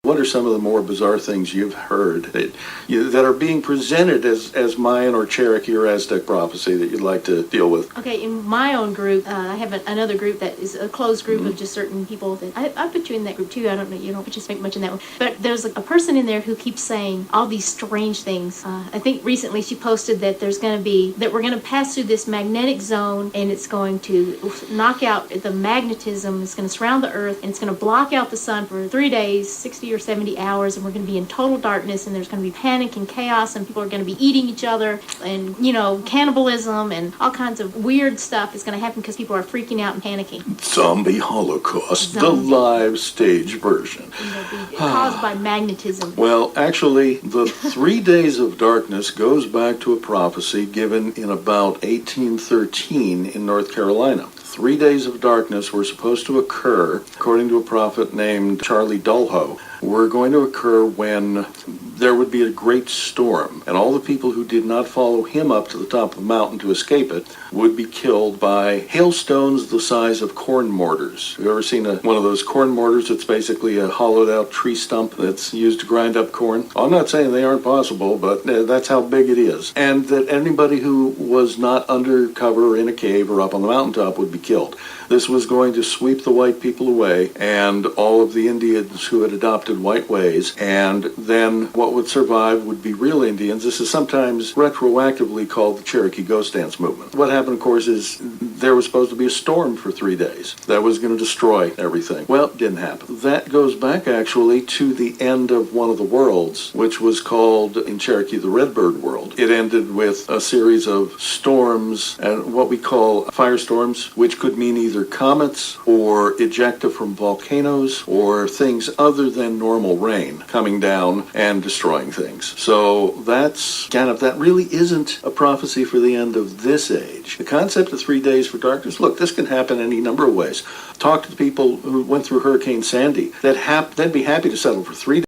What are some of the more bizarre things you've heard that are being presented as Mayan or Cherokee or Aztec prophecy that you'd like to deal with? Okay, in my own group, I have another group that is a closed group of just certain people. That I put you in that group too. I don't know, you don't participate much in that one. But there's a person in there who keeps saying all these strange things. I think recently she posted that we're going to pass through this magnetic zone, and it's going to knock out the magnetism. It's going to surround the earth, and it's going to block out the sun for 3 days, 60 or 70 hours, and we're going to be in total darkness, and there's going to be panic and chaos, and people are going to be eating each other, and cannibalism and all kinds of weird stuff is going to happen because people are freaking out and panicking. Zombie Holocaust, the live stage version. Caused by magnetism. Well, actually, the 3 days of darkness goes back to a prophecy given in about 1813 in North Carolina. 3 days of darkness were supposed to occur, according to a prophet named Charlie Dullhoe, were going to occur when there would be a great storm, and all the people who did not follow him up to the top of the mountain to escape it would be killed by hailstones the size of corn mortars. Have you ever seen one of those corn mortars? It's basically a hollowed out tree stump that's used to grind up corn. I'm not saying they aren't possible, but that's how big it is. And that anybody who was not under cover or in a cave or up on the mountaintop would be killed. This was going to sweep the white people away and all of the Indians who had adopted white ways, and then what would survive would be real Indians. This is sometimes retroactively called the Cherokee Ghost Dance Movement. What happened, of course, is there was supposed to be a storm for 3 days that was going to destroy everything. Well, it didn't happen. That goes back, actually, to the end of one of the worlds, which was called, in Cherokee, the Redbird World. It ended with a series of storms, and what we call firestorms, which could mean either comets or ejecta from volcanoes or things other than normal rain coming down and destroying things. So that really isn't a prophecy for the end of this age. The concept of 3 days for darkness, look, this can happen any number of ways. Talk to the people who went through Hurricane Sandy. They'd be happy to settle for 3 days.